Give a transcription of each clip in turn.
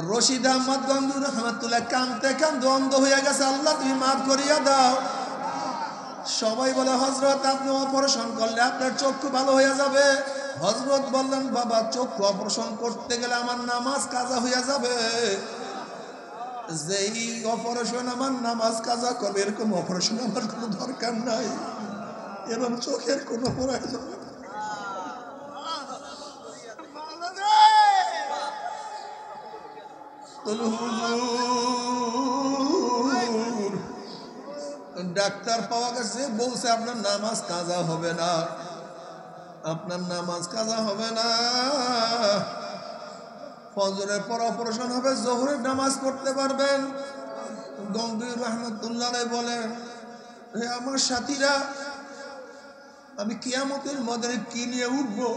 রশিদ আহমদ গঙ্গুর রহমাতুল্লাহ কানতে কানতে অন্ধ হয়ে গেছে। আল্লাহ তুমি মাফ করিয়া দাও। সবাই বলে হযরত আপনি অপারেশন করলে আপনার চক্ষু ভালো হয়ে যাবে। হযরত বললেন বাবা চক্ষু অপারেশন করতে গেলে আমার নামাজ কাজা হইয়া যাবে। যেই অপারেশন আমার নামাজ কাজা করবে এরকম অপারেশন আমার কোনো দরকার নাই এবং চোখের কোনো প্রয়োজন। ডাক্তার পাওয়া গেছে, বলছে আপনার নামাজ কাজা হবে না, আপনার নামাজ কাজা হবে না। ফজরের পর অপারেশন হবে, জোহরের নামাজ পড়তে পারবেন। গঙ্গুর রহমাতুল্লাহ বলেন হে আমার সাথীরা, আমি কিয়ামতের ময়দানে কি নিয়ে উঠবো?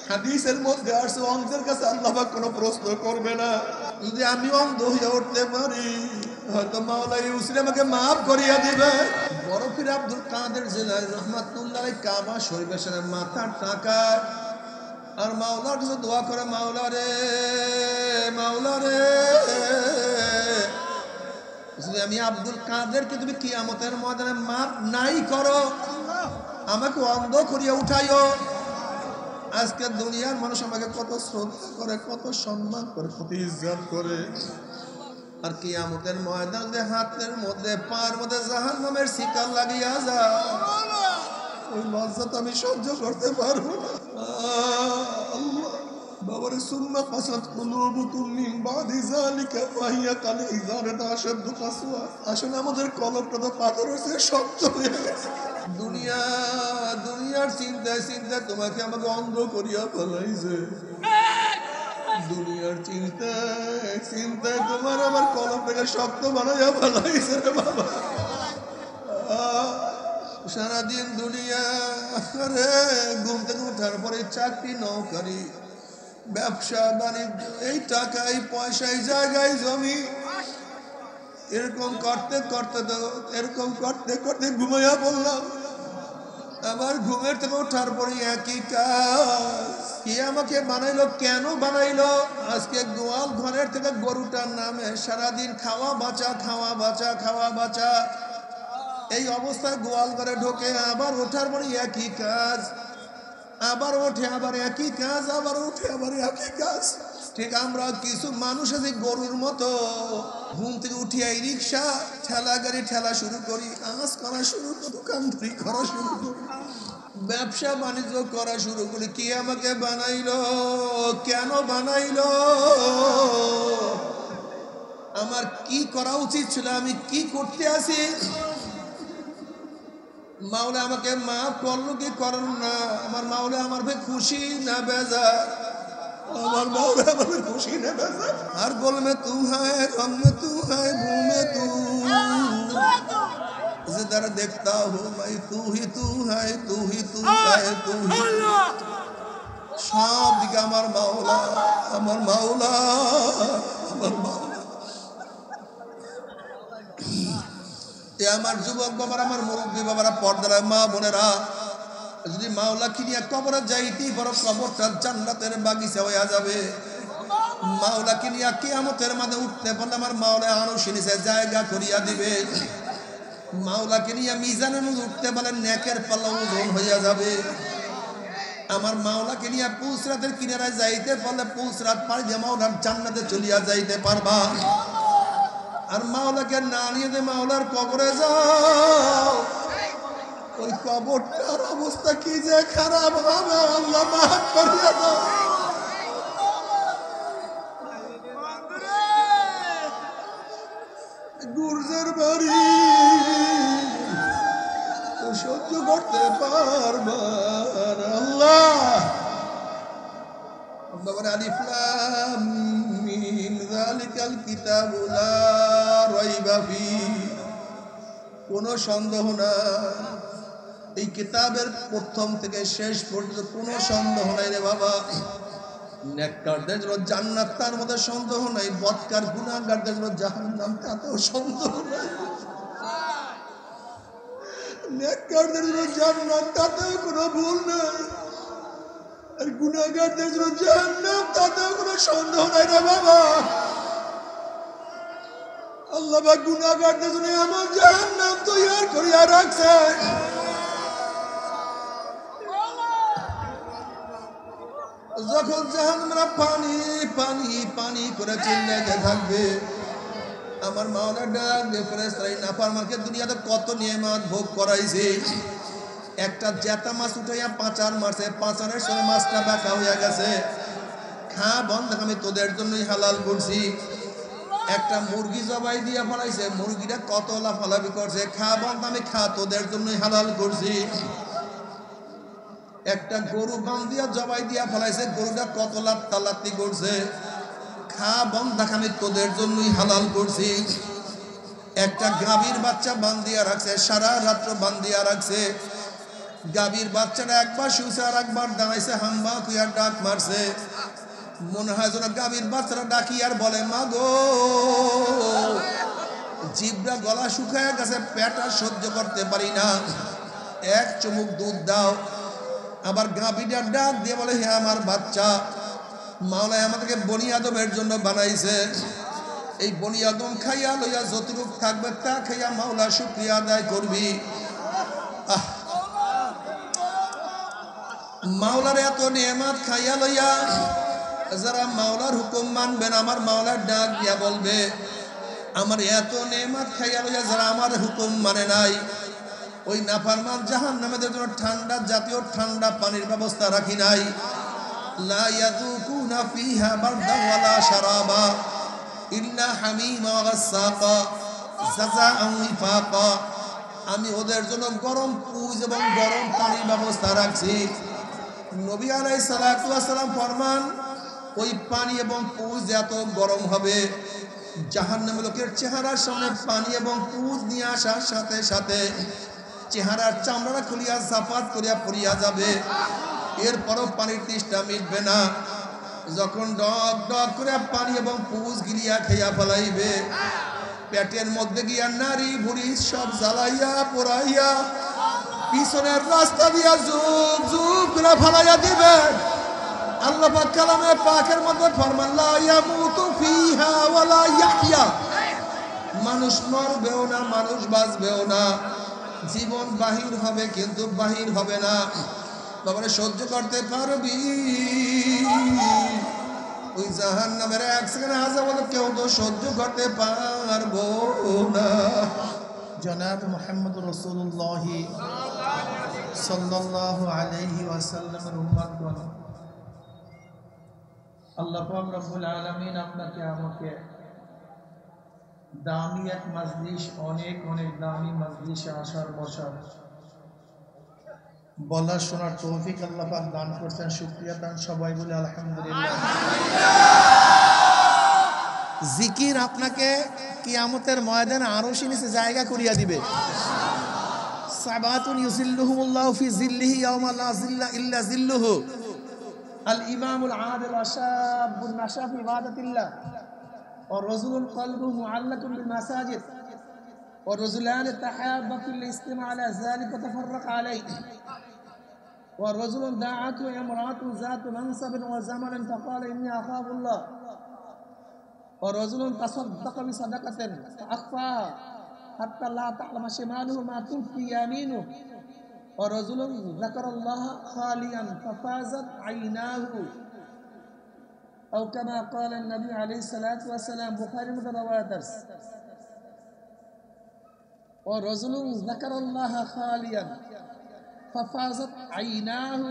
হাদিসের মধ্যে আসছে অন্ধের কাছে আল্লাহ পাক কোনো প্রশ্ন করবে না। যদি আমি অন্ধ হয়ে উঠতে পারি হয়তো মাওলা ইউসুফ আমাকে মাফ করিয়া দিবে। বরফির আব্দুল কাদের জিলানী রহমাতুল্লাহ কাবা শরীফের সামনে মাথার টাকা আর মাওলার কাছে দোয়া করে, মাওলা রে মাওলা রে, যদি আমি আব্দুল কাদেরকে তুমি কিয়ামতের ময়দানে মাফ নাই করো, আমাকে অন্ধ করিয়া উঠাইও। আজকে দুনিয়ার মানুষ আমাকে কত শ্রদ্ধা করে, কত সম্মান করে, কত ইজ্জত করে, আর কিয়ামতের ময়দানে হাতের মধ্যে পায়ের মধ্যে জাহান্নামের শিকল লাগিয়া যায়। ওই লজ্জা তো আমি সহ্য করতে পারবো না। আল্লাহ বাবারে সুম্মা কাসাত কুলুবুকুম মিন বাদি যালিকা ফাহিয়া কাল ইজারাত আশাদ্দু কাসওয়া। আসলে আমাদের কলবটা তো পাথরের চেয়ে শক্ত হয়ে গেছে। দুনিয়ার চিন্তায় চিন্তায় তোমাকে আমাকে অন্ধ করিয়া ফেলাইছে। দুনিয়ার চিন্তায় চিন্তায় তোমার আমার কলবটাকে শক্ত বানাইয়া ফেলাইছে রে বাবা। সারাদিন দুনিয়া রে, ঘুম থেকে ওঠার পরে চাকরি নৌকরি ব্যবসা বাণিজ্য, এই টাকা এই পয়সা এই জায়গায় জমি, এরকম করতে করতে তো এরকম করতে করতে ঘুমাইয়া বললাম। আবার ঘুমের থেকে ওঠার পরে একই কাজ। কে আমাকে বানাইলো, কেন বানাইলো? আজকে গোয়াল ঘরের থেকে গরুটার নামে সারাদিন খাওয়া বাঁচা খাওয়া বাঁচা খাওয়া বাঁচা, এই অবস্থায় গোয়াল ঘরে ঢোকে, আবার ওঠার পরে একই কাজ, আবার ওঠে আবার একই কাজ, আবার ওঠে আবার একই কাজ। ঠিক আমরা কিছু মানুষ আছে গরুর মতো, ঘুম থেকে উঠিয়ে এই রিক্সা ঠেলা গাড়ি ঠেলা শুরু করি, আঁচ করা শুরু করি, দোকানদারি করা শুরু করি, ব্যবসা বাণিজ্য করা শুরু করি। কে আমাকে বানাইলো, কেন বানাইলো, আমার কি করা উচিত ছিল, আমি কি করতে আসি? মাওলা আমাকে মাফ করলো কি করল না? আমার মাওলা আমার ভাই খুশি না বেজার? আমার মাওলা আমার খুশি না বেজার? আর গোল মে তু হ্যায়, রং মে তু হ্যায়, ঘু মে তু, जिधर देखता हूँ मैं तू ही तू है, तू ही तू है, तू ही। সব দিকে আমার মাওলা, আমার মাওলা, আমার মাওলা। আমার যুবক বাবারা, আমার মুরব্বী বাবারা, পর্দার মা বোনেরা, যদি মাওলা কিনিয়া কবরে যাইতেই বড় কবরটা জান্নাতের বাগিচা হয়ে যাবে। মাওলা কিনিয়া কিয়ামতের মাঝে উঠতে পারলে আমার মাওলা আরশের নিচে জায়গা করিয়া দিবে। মাওলাকে নিয়ে মিজানের মধ্যে উঠতে পারলে নেকের পাল্লা ওজন হইয়া যাবে। আমার মাওলাকে নিয়ে পুলসরাতের কিনারায় যাইতে পারলে পুলসরাত পাড়ি দিয়ে মাওলার জান্নাতে চলিয়া যাইতে পারবা। আর মাওলাকে না নিয়ে যে মাওলার কবরে যাও, ওই কবরটার অবস্থা কি যে খারাপ হবে, আল্লাহ মাফ করিয়া দাও। গুর্জের বাড়ি সহ্য করতে পারবা না। আল্লাহ বাবার আলিফ লাম মিম যালিকাল কিতাবু লা রাইবা ফীহি, কোনো সন্দেহ নাই, এই কিতাবের প্রথম থেকে শেষ পর্যন্ত কোনো সন্দেহ নাই রে বাবা। নেককারদের জন্য জান্নাত, তার মধ্যে সন্দেহ নাই। বদকার গুনাহগারদের জন্য জাহান্নাম, তাতেও সন্দেহ নাই। নেককারদের জন্য জান্নাত, তাতেও কোনো ভুল নাই। আর গুনাহগারদের জন্য জাহান্নাম, তাতে কোনো সন্দেহ নাই রে বাবা। আল্লাহ পাক গুনাহগারদের জন্য এমন জাহান্নাম তৈরি করিয়া রাখছে, যখন জাহান্নামরা পানি পানি পানি করে চিল্লাতে থাকবে, আমার মাওলা ডাক দিয়ে ফেরেশতারা নাফরমানকে দুনিয়াতে কত নিয়ামত ভোগ করাইছে। একটা জেতা মাছ উঠাইয়া পাঁচার মারছে, পাঁচারের সঙ্গে মাছটা বাঁকা হইয়া গেছে, খা বন্ধ, আমি তোদের জন্যই হালাল করছি। একটা মুরগি জবাই দিয়া ফেলাইছে, মুরগিটা কত লাফালাফি করছে, খা বন্ধ, আমি খা তোদের জন্যই হালাল করছি। একটা গরু বাম দিয়া জবাই দিয়া ফেলাইছে, গরুটা কত লাত্তি করছে, খা বন্ধ, আমি তোদের জন্যই হালাল করছি। একটা গাভীর বাচ্চা বান্ধিয়া রাখছে, সারা রাত্র বান্ধিয়া রাখছে, গাভীর বাচ্চাটা একবার শুছে আর একবার দাঁড়াইছে, হাম্বা কুইয়া ডাক মারছে, মনে হয় যেন গাভীর বাচ্চাটা ডাকি আর বলে মা গো। জিভটা গলা শুকায় গেছে, পেট আর সহ্য করতে পারি না, এক চুমুক দুধ দাও। আবার গাভীটা ডাক দিয়ে বলে হে আমার বাচ্চা, মাওলাই আমাদেরকে বনি আদমের জন্য বানাইছে, এই বনি আদম খাইয়া লইয়া যতটুক থাকবে তা খাইয়া মাওলা শুকরিয়া আদায় করবি। মাওলার এত নেয়ামত খাইয়া লইয়া যারা মাওলার হুকুম মানবেন, আমার মাওলার ডাক দিয়া বলবে আমার এত নেয়ামত খাইয়া লইয়া যারা আমার হুকুম মানে নাই, ওই নাফরমান জাহান্নামীদের জন্য ঠান্ডা জাতীয় ঠান্ডা পানির ব্যবস্থা রাখি নাই। লা ইয়াযুকুনা ফিহা বারদান ওয়ালা শারাবা ইল্লা হামিমা ওয়া গাসসাকা জাযাআন ওয়াফাকা। আমি ওদের জন্য গরম পুজ এবং গরম পানির ব্যবস্থা রাখছি। নবী আলাইহিস সালাতু ওয়াস সালাম ফরমান, ওই পানি এবং পুজ এত গরম হবে, জাহান্নামী লোকের চেহারার সামনে পানি এবং পুজ নিয়ে আসার সাথে সাথে চেহারার চামড়া খুলিয়া জাফাত করিয়া পড়িয়া যাবে, এরপরও পানির তৃষ্ণা মিটবে না। যখন ডক ডক করে পানি এবং পুজ গিলিয়া খেয়া ফেলাইবে, পেটের মধ্যে গিয়া নারী বুড়ি সব জ্বালাইয়া পোড়াইয়া পিছনের রাস্তা দিয়া যুগ যুগ করে ফেলাইয়া দিবে। আল্লাহ পাক কালামে পাকের মধ্যে ফরমান লা ইয়ামুতু ফিহা ওয়ালা ইয়াহইয়া, মানুষ মরবেও না, মানুষ বাঁচবেও না, জীবন বাহির হবে কিন্তু বাহির হবে না। তারপরে সহ্য করতে পারবি? ওই জাহান্নামের এক সেকেন্ড আযাব কেউ তো সহ্য করতে পারবো না। জনাব মুহাম্মদ রাসূলুল্লাহ সাল্লাল্লাহু আলাইহি ওয়াসাল্লামের উম্মতগণ, আল্লাহ পাক রব্বুল আলামিন আপনাকে আমাকে দামি এক মজলিস, অনেক অনেক দামি মজলিসে আসার বসার বলার শোনার তৌফিক আল্লাহ পাক দান করছেন। শুকরিয়া দান সবাই বলে আলহামদুলিল্লাহ। জিকির আপনাকে কিয়ামতের ময়দানে আরশে নিচে জায়গা করিয়া দিবে। সাবাতুন ইউজিল্লুহুমুল্লাহু ফি জিল্লিহি ইয়াওমা লা জিল্লা ইল্লা জিল্লুহু, আল ইমামুল আদিল আশাবুন নাশা ফি ইবাদাতিল্লাহ, ওয়া রাজুলুন কলবুহু মুআল্লাকুন বিল মাসাজিদ, ওয়া রাজুলান তাহাব্বা ফিল ইসতিমা আলা যালিকা তাফাররাকা আলাইহি, ওয়া রাজুলুন দাআতু ইমরাতু যাতু মানসাবিন ওয়া জামালিন ফাকালা ইন্নী আখাফুল্লাহ, ওয়া রাজুলুন তাসাদ্দাকা বিসাদাকাতিন ফাআখফাহা হাত্তা লা তা'লামা শিমালুহু মা তুনফি ইয়ামিনুহু, ওয়া রাজুলুন যাকারাল্লাহা খালিয়ান ফাফাযাত আইনাহু, أو كما قال النبي عليه الصلاة والسلام بخاري متروات درس، ورجل ذكر الله خاليا ففازت عيناه।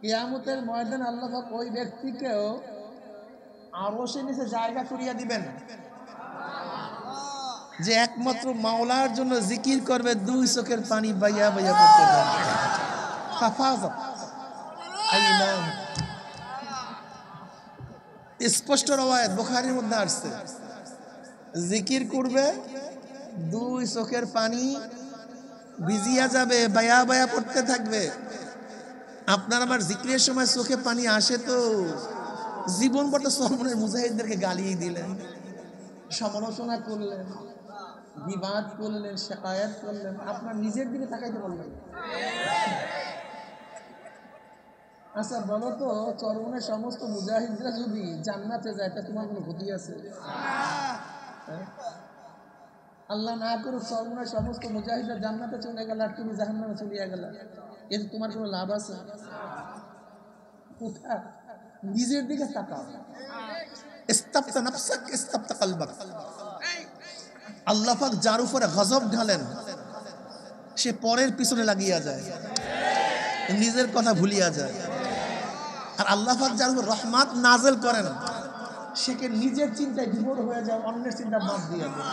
কিয়ামতের ময়দানে আল্লাহ পাক ওই ব্যক্তিকেও আরশের নিচে জায়গা করিয়া দিবেন, যে একমাত্র মাওলার জন্য জিকির করবে, দুই চোখের পানি বাইয়া বাইয়া পড়তে থাকবে। ফাফাজাত আইনাহু, স্পষ্ট রওয়ায়াত বুখারীর মধ্যে আসছে, জিকির করবে, দুই চোখের পানি ভিজিয়া যাবে, বায়া বায়া পড়তে থাকবে। আপনার আমার জিকিরের সময় চোখে পানি আসে তো জীবন বড় সলমনের মুজাহিদদেরকে গালিয়ে দিলেন, সমালোচনা করলেন, বিবাদ করলেন, শিকায়াত করলেন, আপনার নিজের দিকে তাকাইতে বললেন। আচ্ছা বলো তো, চরমনের সমস্ত মুজাহিদরা যদি জান্নাতে যায় তা তোমার কোনো ক্ষতি আছে? হ্যাঁ? আল্লাহ না করুক চরমনের সমস্ত মুজাহিদরা জান্নাতে চলে গেল আর তুমি জাহান্নামে চলিয়া গেল, এতে তোমার কোনো লাভ আছে? কোথায়? নিজের দিকে তাকাও। ইস্তাবতা নাফসাক ইস্তাবতা কলবাক। আল্লাহ পাক যার উপরে গজব ঢালেন সে পরের পিছনে লাগিয়া যায়, নিজের কথা ভুলিয়া যায়। আর আল্লাহ পাক যার উপর রহমত নাযিল করেন সে নিজের চিন্তায় বিভোর হয়ে যায়, অন্যের চিন্তা বাদ দিয়ে দেয়।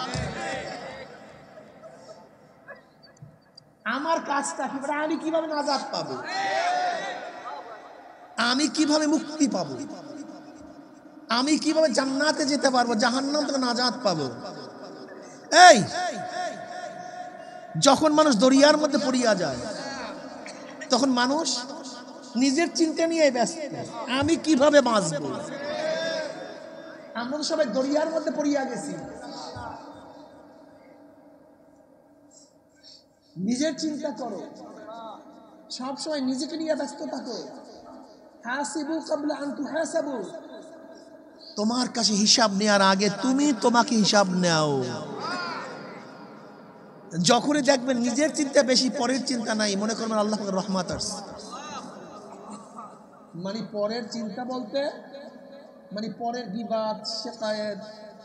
আমার কাজটা কি, আমি কিভাবে নাজাত পাবো, আমি কিভাবে মুক্তি পাবো, আমি কিভাবে জান্নাতে যেতে পারবো, জাহান্নাম থেকে নাজাত পাবো। এই যখন মানুষ দরিয়ার মধ্যে পড়িয়া যায় তখন মানুষ নিজের চিন্তা নিয়ে ব্যস্ত, আমি কিভাবে বাঁচবো। আমরা সবাই দরিয়ার মধ্যে পড়িয়া গেছি, নিজের চিন্তা করো, সবসময় নিজেকে নিয়ে ব্যস্ত থাকো। হাসিবু ক্বাবলা আন তুহাসাবু, তোমার কাছে হিসাব নেওয়ার আগে তুমি তোমাকে হিসাব নাও। যখনই দেখবেন নিজের চিন্তা বেশি, পরের চিন্তা নাই, মনে করবেন আল্লাহ পাকের রহমত আসছে। মানে পরের চিন্তা বলতে মানে পরের বিবাদ শিকায়েত,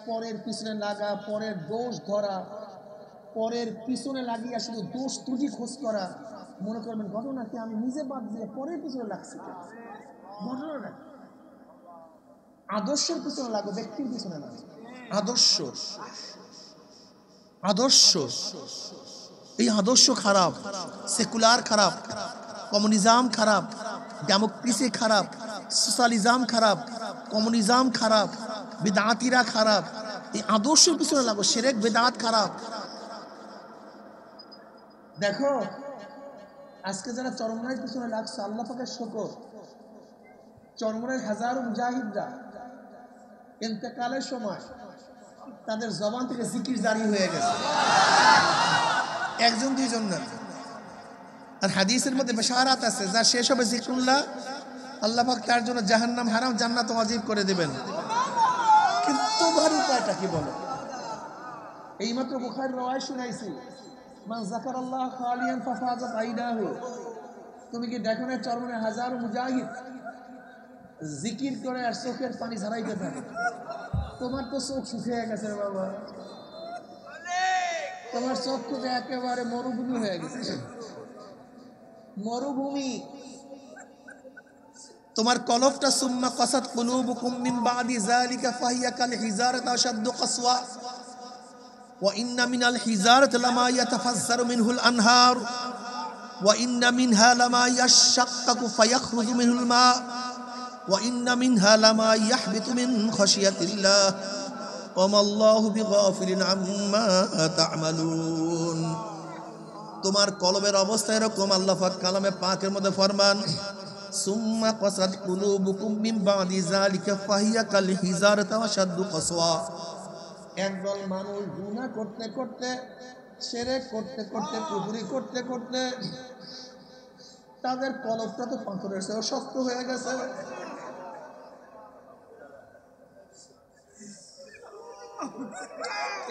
পরের পিছনে লাগা, পরের দোষ ধরা, পরের পিছনে লাগিয়া শুধু দোষ ত্রুটি খোঁজ করা। মনে করবেন ঘটনাকে আমি নিজে বাদ দিয়ে পরের পিছনে লাগছি, ঘটনা না, আদর্শের পিছনে লাগো, ব্যক্তির পিছনে লাগো। আদর্শ, আদর্শ, এই আদর্শ খারাপ, সেকুলার খারাপ, কমিউনিজম খারাপ, ডেমোক্রেসি খারাপ, সোশ্যালিজম খারাপ, কমিউনিজম খারাপ, বিদআতিরা খারাপ। এই আদর্শের পিছনে লাগো, শিরক বিদআত খারাপ। দেখো আজকে যারা চরমনাইয়ের পিছনে লাগছে, আল্লাহ পাকের শুকর, চরমনাইয়ের হাজারো মুজাহিদরা ইন্তেকালের সময় তাদের জবান থেকে জিকির জারি হয়ে গেছে, একজন দুইজন না। আর হাদিসের মধ্যে বেশারাত আছে, যার শেষ হবে জিকরুল্লাহ আল্লাহ পাক তার জন্য জাহান্নাম হারাম, জান্নাত ওয়াজিব করে দিবেন। কিন্তু তোমার উপায়টা কি বলো? এইমাত্র বুখারীর রাওয়ায় শুনাইছি, মান যাকারাল্লাহ খালিয়ান ফাফাজাত আইনাহু। তুমি কি দেখো না চরমনে হাজার মুজাহিদ জিকির করে আর চোখের পানি ঝরাইতে থাকে? তোমার তো চোখ শুকিয়ে গেছে বাবা, তোমার চোখ তো একেবারে মরুভূমি হয়ে গেছে, মরুভূমি। তোমার কলবটা সুম্মা কাসাত কুলুবুকুম মিন বাদি যালিকা ফাহিয়া কাল হিজারাতি আশাদ্দু কাসওয়া ওয়া ইন্না মিনাল হিজারাতি লামা ইয়াতাফাজ্জারু মিনহুল আনহার ওয়া ইন্না মিনহা লামা ইয়াশাক্কাকু ফায়াখরুজু মিনহুল মা ওয়া ইন্না মিনহা লামা ইয়াহবিতু মিন খাশিয়াতিল্লাহ ওয়া মাল্লাহু বিগাফিলিন আম্মা তা'মালুন। তোমার কলবের অবস্থা এরকম, আল্লাহ পাক কালামে পাকের মধ্যে ফরমান, সুম্মা কাসাত কুলুবুকুম মিন বাদি যালিকা ফাহিয়া কাল হিজারাতি আশাদ্দু কাসওয়া। একদল মানুষ গুনাহ করতে করতে, শিরক করতে করতে, কুফরি করতে করতে তাদের কলবটা তো পাথরের চেয়েও শক্ত হয়ে গেছে।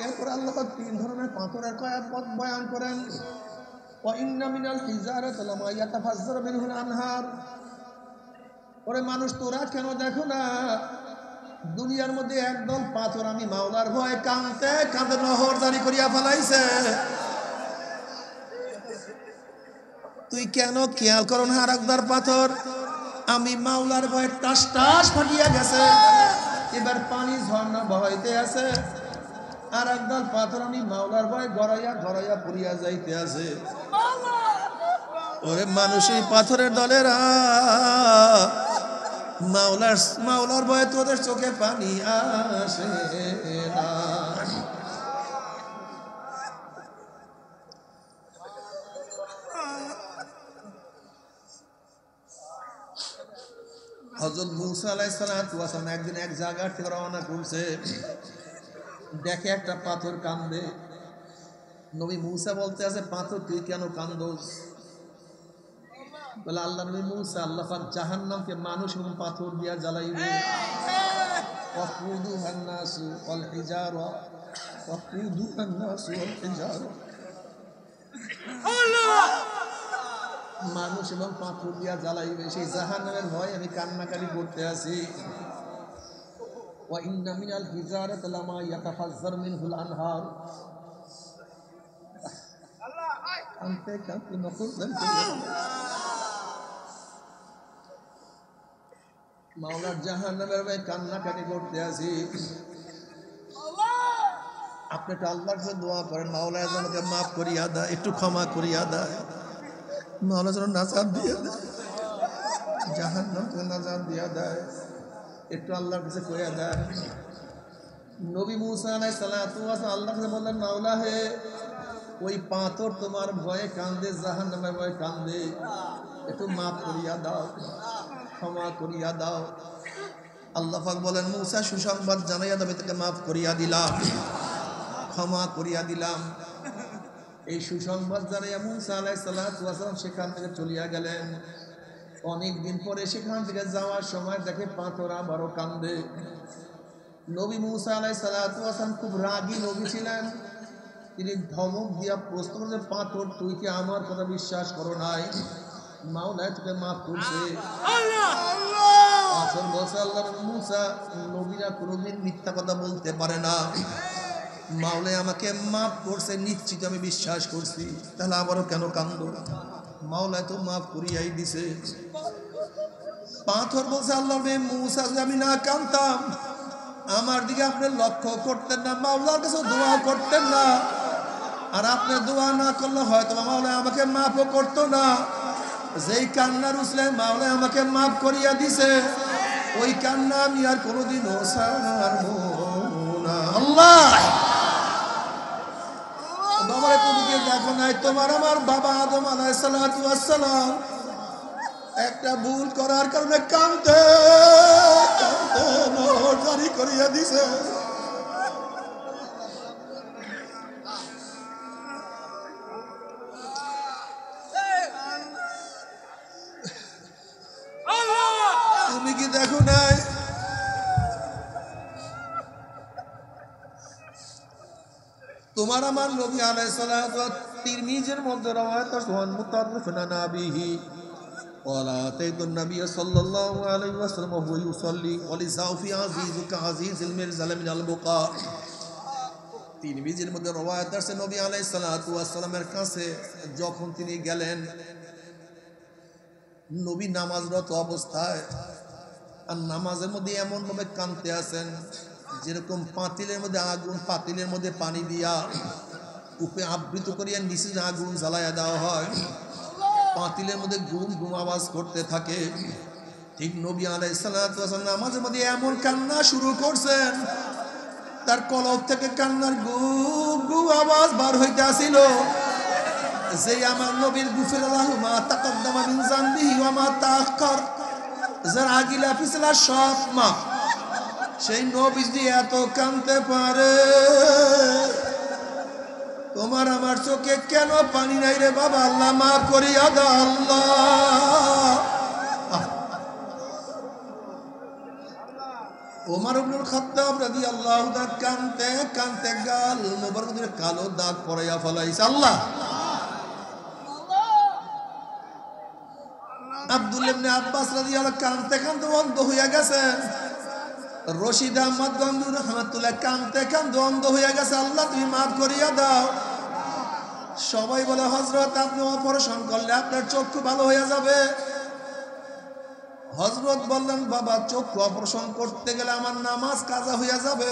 এরপর আল্লাহ পাক তিন ধরনের পাথরের কয়াত বয়ান করেন। ওয়া ইন্না মিনাল হিজারাতি লামা ইয়াতাফাজ্জারু মিনহুল আনহার। ওরে মানুষ তোরা কেন দেখো না দুনিয়ার মধ্যে একদল পাথর আমি মাওলার ভয়ে কাঁদতে কাঁদতে নহর জারি করিয়া ফেলাইছে, তুই কেন খেয়াল করো না? আর একদল পাথর আমি মাওলার ভয়ে টাস টাস ফাটিয়া গেছে, এবার পানি ঝর্ণা বহাইতে আছে। আর একদল পাথর আমি মাওলার ভয়ে গড়াইয়া গড়াইয়া পড়িয়া যাইতে আছে। ওরে মানুষ, এই পাথরের দলেরা মাওলার ভয়ে তোদের চোখে পানি আসে না। হযরত মূসা আলাইহিস সালাম একদিন এক জায়গা থেকে রওনা করছে, দেখে একটা পাথর কান্দে। নবী মূসা বলতে আছে, পাথর তুই কেন কান্দোস? বলে আল্লাহ নবী মুসা আল্লাহ পাক জাহান্নামকে মানুষ এবং পাথর দিয়া জ্বালাইবে ওয়াকুদুহা আন-নাসু ওয়াল হিজারা ওয়াকুদুহা আন-নাসু ওয়াল হিজারা মানুষ এবং পাথর দিয়া জ্বালাইবে সেই জাহান্নামের ভয় আমি কান্নাকাটি করতে আছি ওয়া ইন্না মিনাল হিজারাতি লামা ইয়াতাফাজ্জারু মিনহুল আনহার কানতে কানতে নকল মাওলার জাহান্নামের ভয়ে কান্নাকাটি করতে আছি আপনি তো আল্লাহর কাছে দোয়া করেন মাওলা আমাকে মাফ করিয়া দেয় একটু ক্ষমা করিয়া দেয় মাওলা যেন নাজাত দিয়ে দেয় জাহান্নাম থেকে নাজাত দিয়া দেয় একটু আল্লাহর কাছে কইয়া দেয় নবী মুসা আলাইহিস সালাতু ওয়াস আল্লাহর কাছে বললেন মাওলা হে ওই পাথর তোমার ভয়ে কান্দে জাহান্নামের ভয়ে কান্দে একটু মাফ করিয়া দাও ক্ষমা করিয়া দাও আল্লাহ পাক বলেন মুসা সুসংবাদ জানাইয়া দেবে তাকে মাফ করিয়া দিলাম ক্ষমা করিয়া দিলাম এই সুসংবাদ জানাইয়া মুসা আলাইহিস সালাতু ওয়াস সেখান থেকে চলিয়া গেলেন অনেক দিন পরে সেখান থেকে যাওয়ার সময় দেখে পাথর আবারও কান্দে নবী মুসা আলাইহিস সালাতু ওয়াস খুব রাগী নবী ছিলেন তিনি ধমক দিয়া প্রশ্ন করেন পাথর তুই কি আমার কথা বিশ্বাস করো নাই মাওলা তোকে মাফ করছে পাথর বলছে আল্লাহ মুসা নবীরা কোনোদিন মিথ্যা কথা বলতে পারে না মাওলা আমাকে মাফ করছে নিশ্চিত আমি বিশ্বাস করছি তাহলে আবারও কেন কান্দো মাওলা তো মাফ করিয়াই দিছে পাথর বলছে আল্লাহ মুসা যদি আমি না কান্দতাম আমার দিকে আপনি লক্ষ্য করতেন না মাওলার কাছে দোয়া করতেন না আর আপনি দোয়া না করলে হয়তো মাওলা আমাকে মাফও করতো না যেই কান্নার উসলে মাওলা আমাকে মাফ করিয়া দিছে ওই কান্না আমি আর কোনোদিনও ছাড়বো না আল্লাহ বাবারে তুমি কি দেখো নাই তোমার আমার বাবা আদম আলাইহিস সালাতু ওয়াস সালাম একটা ভুল করার কারণে কাঁদতে কাঁদতে নরক জারি করিয়া দিছে তুমি কি দেখো নাই তোমার আমার নবী আলাইহিস সালাতু ওয়াস তিরমিজির মধ্যে রওয়ায়াত আছে মুতাররিফুন নাবিহি ওয়ালা তাইতুন নবী সাল্লাল্লাহু আলাইহি ওয়াসাল্লাম ওয়া ইউসাল্লি ওয়া লিসাউফি আজিজুকা আজিজুল মিরজাল মিনাল বুকা তিরমিজির মধ্যে রওয়ায়াত আছে নবী আলাইহিস সালাতু ওয়াস সালামের কাছে যখন তিনি গেলেন নবী নামাজরত অবস্থায় আর নামাজের মধ্যে এমন ভাবে কাঁদতে আছেন যেরকম পাতিলের মধ্যে আগুন পাতিলের মধ্যে পানি দিয়া উপরে আবৃত করিয়া নিচে আগুন জ্বালাইয়া দেওয়া হয় পাতিলের মধ্যে গুম গুম আওয়াজ করতে থাকে ঠিক নবী আলাইহিস সালাতু ওয়াস সালাম নামাজের মধ্যে এমন কান্না শুরু করছেন তার কলব থেকে কান্নার গুম গুম আওয়াজ বার হইতে আসিল যে আমার নবীর গুফিরাল্লাহু মা তাকাদ্দামা মিন যানবিহি ওয়া মা তাআখার যার আগিলা পিছলা সব মা সেই নবী যদি এত কাঁদতে পারে তোমার আমার চোখে কেন পানি নাই রে বাবা আল্লাহ মাফ করিয়া দাও আল্লাহ ওমর ইবনুল খাত্তাব রাদিয়াল্লাহু তাআলা কাঁদতে কাঁদতে গাল মোবারকের কালো দাগ পড়াইয়া ফেলাইছে আল্লাহ আব্দুল্লাহ ইবনে আব্বাস রাদিয়াল্লাহু কাঁদতে কাঁদতে অন্ধ হইয়া গেছে রশিদ আহমদ গঙ্গুর রহমাতুল্লাহ কাঁদতে কাঁদতে অন্ধ হইয়া গেছে আল্লাহ তুমি মাফ করিয়া দাও সবাই বলে হযরত আপনি অপারেশন করলে আপনার চক্ষু ভালো হইয়া যাবে হযরত বললেন বাবা চক্ষু অপারেশন করতে গেলে আমার নামাজ কাজা হইয়া যাবে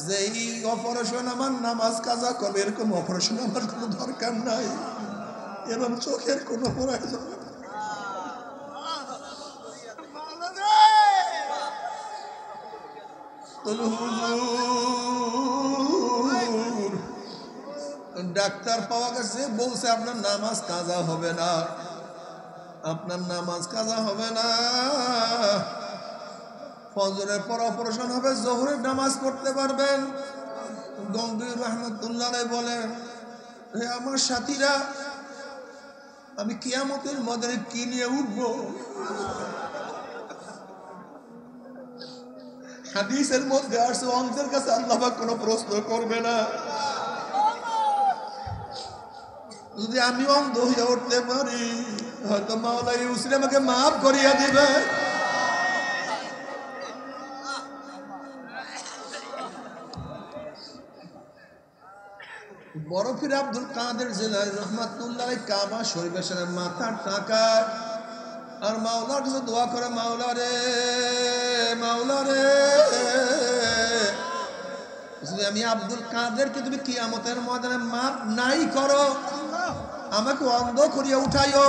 যেই অপারেশন আমার নামাজ কাজা করবে এরকম অপারেশন আমার কোনো দরকার নাই এবং চোখের কোনো প্রয়োজন ডাক্তার পাওয়া গেছে বলছে আপনার নামাজ কাজা হবে না আপনার নামাজ কাজা হবে না ফজরের পর অপারেশন হবে জোহরের নামাজ পড়তে পারবেন গঙ্গুর রহমাতুল্লাহ বলেন হে আমার সাথীরা আমি কিয়ামতের ময়দানে কি নিয়ে উঠবো? হাদিসের মধ্যে আসছে অন্ধের কাছে আল্লাহ পাক কোনো প্রশ্ন করবে না। যদি আমি অন্ধ হয়ে উঠতে পারি, হয়তো মাওলা ইউসুফ আমাকে মাফ করিয়া দিবে। বরফির আব্দুল কাদের জিলানী রহমাতুল্লাহ কাবা শরীফের সামনে মাথার টাকা আর মাওলার কাছে দোয়া করে, মাওলা রে মাওলা রে, আমি আব্দুল কাদেরকে তুমি কিয়ামতের ময়দানে মাফ নাই করো, আমাকে অন্ধ করিয়া উঠাইও।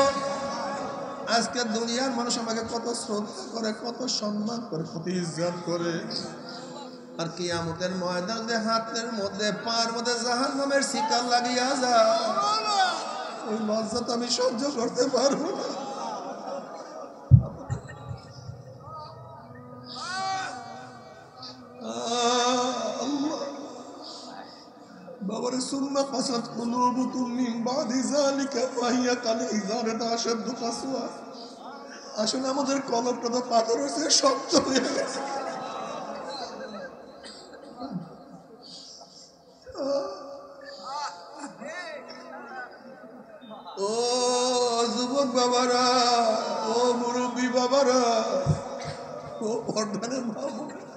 আজকে দুনিয়ার মানুষ আমাকে কত শ্রদ্ধা করে, কত সম্মান করে, কত ইজ্জত করে, আর কিয়ামতের ময়দানে হাতের মধ্যে পার মধ্যে জাহান্নামের শিকার লাগিয়া যায়, ওই লজ্জা তো আমি সহ্য করতে পারবো না। বাবারে সুম্মা কাসাত কুলুবুকুম মিন বাদি যালিকা ফাহিয়া কাল হিজারাতি আশাদ্দু কাসওয়া। আসলে আমাদের কলবটা তো পাথরের চেয়ে শক্ত হয়ে গেছে। ও যুবক বাবারা, ও মুরব্বী বাবারা, ও পর্দানের মা বোনেরা,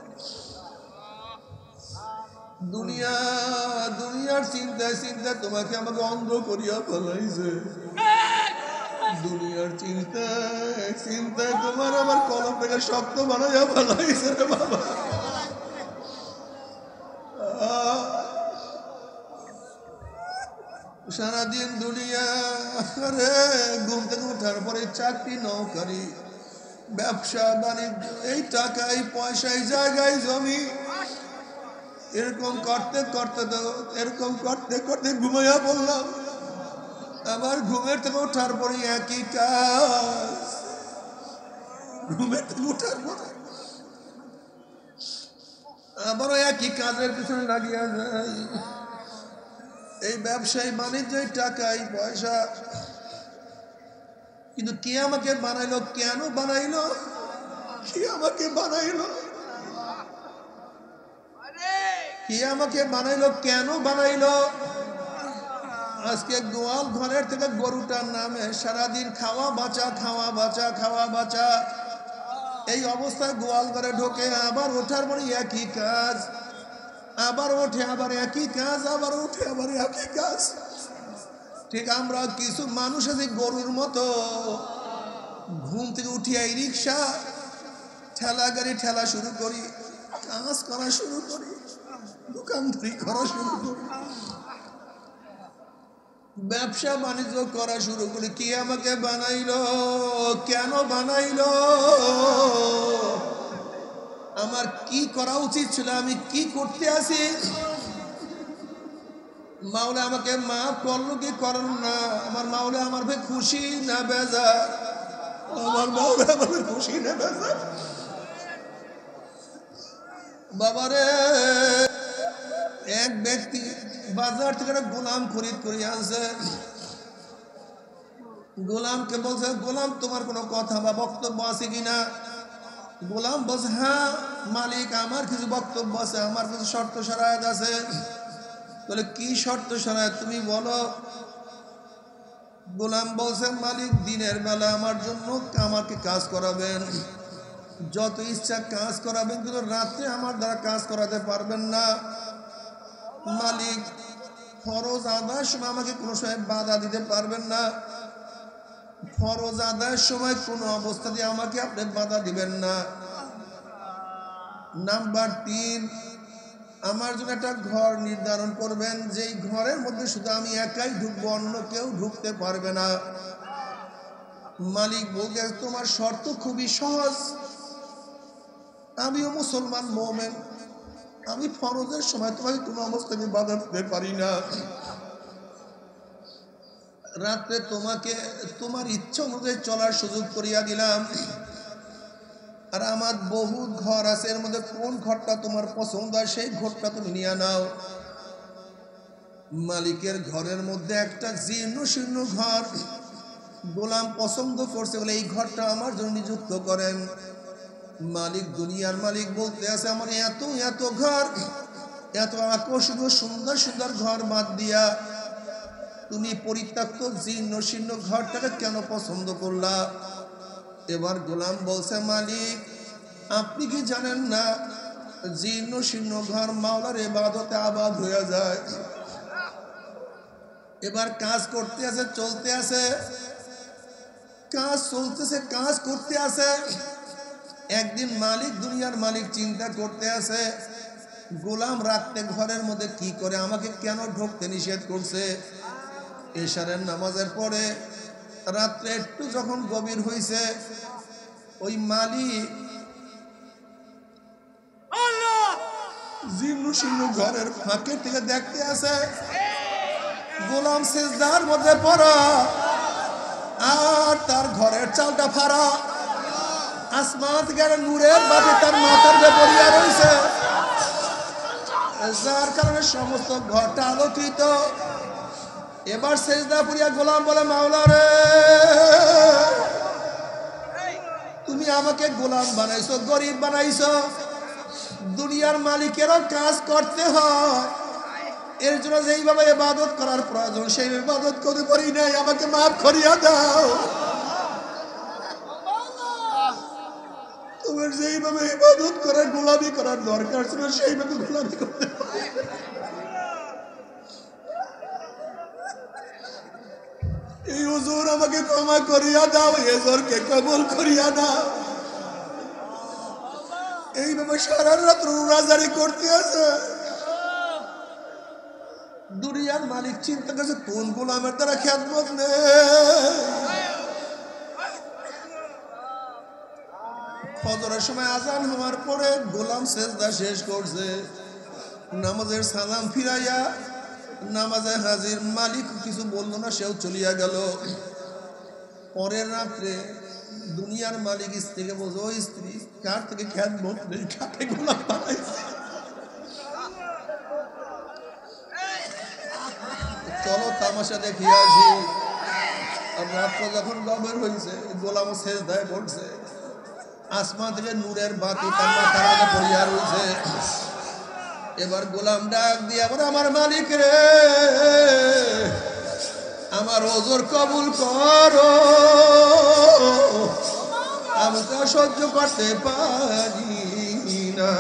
দুনিয়ার চিন্তায় চিন্তায় তোমাকে আমাকে অন্ধ করিয়া ফেলাইছে। দুনিয়ার চিন্তায় চিন্তায় তোমার আমার কলমটাকে শক্ত বানাইয়া ফেলাইছে রে বাবা। সারাদিন দুনিয়া রে, ঘুম থেকে ওঠার পরে চাকরি নৌকারি, ব্যবসা বাণিজ্য, এই টাকা এই পয়সা এই জায়গায় জমি, এরকম করতে করতে তো এরকম করতে করতে ঘুমাইয়া পড়লাম। আবার ঘুমের থেকে ওঠার পরে একই কাজ, ঘুমের থেকে ওঠার পরে আবারও একই কাজের পিছনে লাগিয়া যায়। এই ব্যবসায়ী বাণিজ্য, টাকা এই পয়সা, কিন্তু কে আমাকে বানাইলো, কেন বানাইলো, কে আমাকে বানাইলো, কে আমাকে বানাইলো, কেন বানাইলো? আজকে গোয়াল ঘরের থেকে গরুটার নামে সারাদিন খাওয়া বাঁচা খাওয়া বাঁচা খাওয়া বাঁচা, এই অবস্থায় গোয়াল ঘরে ঢোকে, আবার ওঠার পরে একই কাজ, আবার ওঠে আবার একই কাজ, আবার ওঠে আবার একই কাজ। ঠিক আমরা কিছু মানুষ আছে গরুর মতো, ঘুম থেকে উঠিয়া এই রিক্সা ঠেলা গাড়ি ঠেলা শুরু করি, কাজ করা শুরু করি, দোকানদারি করা শুরু করি, ব্যবসা বাণিজ্য করা শুরু করি। কি আমাকে বানাইলো, কেন বানাইলো, আমার কি করা উচিত ছিল, আমি কি করতে আসি? মাওলা আমাকে মাফ করলো কি করল না? আমার মাওলা আমার ভাই খুশি না বেজার? আমার মাওলা আমার খুশি না বেজার? বাবারে, এক ব্যক্তি বাজার থেকে একটা গোলাম খরিদ করে আনছে। গোলামকে বলছে, গোলাম তোমার কোনো কথা বা বক্তব্য আছে কিনা? গোলাম বলছে, হ্যাঁ মালিক, আমার কিছু বক্তব্য আছে, আমার কিছু শর্ত শরায়ত আছে। বলে, কি শর্ত শরায়ত তুমি বলো। গোলাম বলছে, মালিক দিনের বেলা আমার জন্য আমাকে কাজ করাবেন, যত ইচ্ছা কাজ করাবেন, কিন্তু রাত্রে আমার দ্বারা কাজ করাতে পারবেন না। মালিক ফরজ আদায়ের সময় আমাকে কোনো সময় বাধা দিতে পারবেন না, ফরজ আদায়ের সময় কোনো অবস্থাতে আমাকে আপনি বাধা দিবেন না। নাম্বার 3, আমার জন্য একটা ঘর নির্ধারণ করবেন, যেই ঘরের মধ্যে শুধু আমি একাই ঢুকবো, অন্য কেউ ঢুকতে পারবে না। মালিক বলতে, তোমার শর্ত খুবই সহজ, আমিও মুসলমান মুমিন, আমি ফরজের সময় তোমাকে কোনো অবস্থায় বাধা দিতে পারি না। রাত্রে তোমাকে তোমার ইচ্ছা অনুযায়ী চলার সুযোগ করিয়া দিলাম। আর আমার বহুত ঘর আছে, এর মধ্যে কোন ঘরটা তোমার পছন্দ হয় সেই ঘরটা তুমি নিয়ে নাও। মালিকের ঘরের মধ্যে একটা জীর্ণ শীর্ণ ঘর, গোলাম পছন্দ করছে বলে এই ঘরটা আমার জন্য নিযুক্ত করেন। মালিক, দুনিয়ার মালিক বলতে আছে, আমার এত এত ঘর, এত আকর্ষণীয় সুন্দর সুন্দর ঘর বাদ দিয়া তুমি পরিত্যক্ত জীর্ণ শীর্ণ ঘরটাকে কেন পছন্দ করলা? এবার গোলাম বলছে, মালিক আপনি কি জানেন না জীর্ণ শীর্ণ ঘর মাওলার ইবাদতে আবাদ হয়ে যায়। এবার কাজ করতে আছে, চলতে আছে, কাজ চলতেছে, কাজ করতে আছে। একদিন মালিক, দুনিয়ার মালিক চিন্তা করতে আছে, গোলাম রাখতে ঘরের মধ্যে কি করে, আমাকে কেন ঢুকতে নিষেধ করছে। এশারের নামাজের পরে রাত্রে একটু যখন গভীর হয়েছে, ওই মালিক জীর্ণ শীর্ণ ঘরের ফাঁকে থেকে দেখতে আছে গোলাম সেজদার মধ্যে পড়া, আর তার ঘরের চালটা ফাড়া, আসমান থেকে নূরের বাতি তার মাথার বেপরিয়া রয়েছে, যার কারণে সমস্ত ঘরটা আলোকিত। এবার সেজদা পড়িয়া গোলাম বলে, মাওলা রে তুমি আমাকে গোলাম বানাইছো, গরিব বানাইছো, দুনিয়ার মালিকেরও কাজ করতে হয়, এর জন্য যেইভাবে ইবাদত করার প্রয়োজন সেই ইবাদত করতে পারি নাই, আমাকে মাফ করিয়া দাও। তোমার যেইভাবে ইবাদত করার, গোলামি করার দরকার ছিল সেইভাবে গোলামি করতে পারি। এই হুজুর আমাকে ক্ষমা করিয়া দাও, এই হুজুরকে কবুল করিয়া দাও। এইভাবে সারা রাত রোজাদারি করতে আছে। দুনিয়ার মালিক চিন্তা করছে কোন গোলামের দ্বারা খেদমত নেই। ফজরের সময় আজান হওয়ার পরে গোলাম সেজদা শেষ করছে, নামাজের সালাম ফিরাইয়া নামাজে হাজির। মালিক কিছু বলল না, সেও চলিয়া গেল। পরের রাত্রে দুনিয়ার মালিক স্ত্রীকে বলছে, ও স্ত্রী, কার থেকে খেদমত নেই, কাকে গোলাম বানাইছে, চলো তামাশা দেখিয়ে আসি। আর রাত্র যখন গভীর হয়েছে, গোলাম সেজদায় পড়ছে, আসমান থেকে নূরের বাতি তার মাথার মধ্যে পড়িয়া রয়েছে। এবার গোলাম ডাক দিয়া বলে, আমার মালিক রে, আমার ওজর কবুল করো, আমি তা সহ্য করতে পারি না।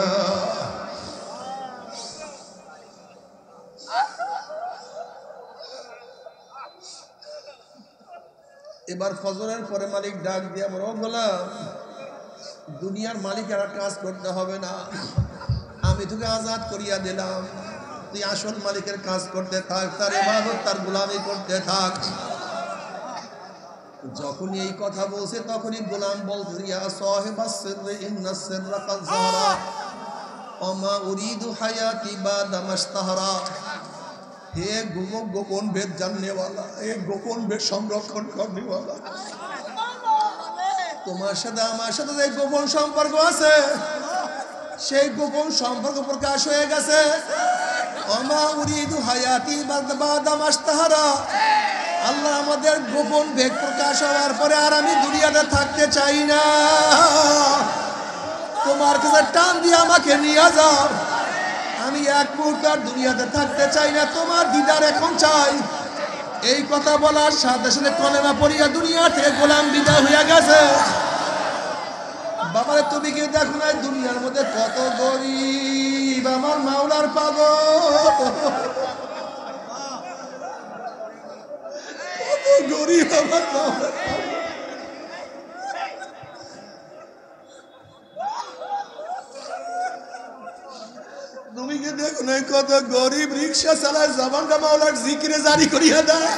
এবার ফজরের পরে মালিক ডাক দিয়া বলে, ও গোলাম, দুনিয়ার মালিক আর কাজ করতে হবে না, আমি তোকে আজাদ করিয়া দিলাম, তুই আসল মালিকের কাজ করতে থাক, তার ইবাদত তার গোলামি করতে থাক। যখনই এই কথা বলছে তখনই গোলাম বলছে, ইয়া সাহিবাস সিররি ইন্নাস সিররা কাদ যাহরা ওয়া মা উরিদু হায়াতি বাদা মাশতাহরা। হে গোপন ভেদ জাননেওয়ালা, হে গোপন ভেদ সংরক্ষণ করনেওয়ালা, তোমার সাথে আমার সাথে যে গোপন সম্পর্ক আছে সেই গোপন সম্পর্ক প্রকাশ হয়ে গেছে। ওমা উরিদু হায়াতি বাদা মাশতাহরা, আল্লাহ আমাদের গোপন ভেদ প্রকাশ হওয়ার পরে আর আমি দুনিয়াতে থাকতে চাই না, তোমার কাছে টান দিয়ে আমাকে নিয়ে যাও, আমি এক মুহূর্ত আর দুনিয়াতে থাকতে চাই না, তোমার দিদার এখন চাই। এই কথা বলার সাথে সাথে কলেমা পড়িয়া দুনিয়া থেকে গোলাম বিদায় হইয়া গেছে। বাবারে তুমি কি দেখো না দুনিয়ার মধ্যে কত গরিব আমার মাওলার পাগল, কত গরিব আমার মাওলার পাগল। তুমি কি দেখো না কত গরিব রিক্সা চালায়, জবানটা মাওলার জিকিরে জারি করিয়া দেয়।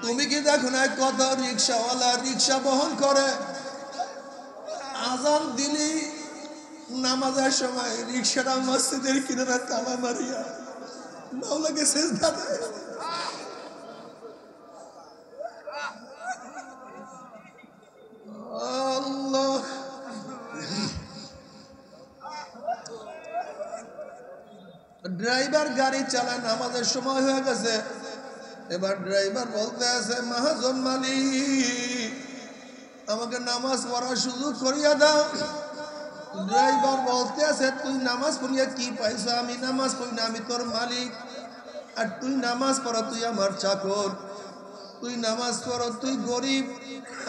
তুমি কি দেখো না কত রিক্সাওয়ালা রিক্সা বহন করে, আজান দিলি নামাজের সময় রিক্সাটা মসজিদের কিনারে তালা মারিয়া মাওলাকে সেজদা দেয়। আল্লাহ, ড্রাইভার গাড়ি চালায়, নামাজের সময় হয়ে গেছে, এবার ড্রাইভার বলতে আছে, মহাজন মালিক আমাকে নামাজ পড়ার সুযোগ করিয়া দাও। ড্রাইভার বলতে আছে, তুই নামাজ পড়িয়া কি পাইছ? আমি নামাজ পড়ি না, আমি তোর মালিক। আর তুই নামাজ পড়ো, তুই আমার চাকর। তুই নামাজ পড়ো, তুই গরিব,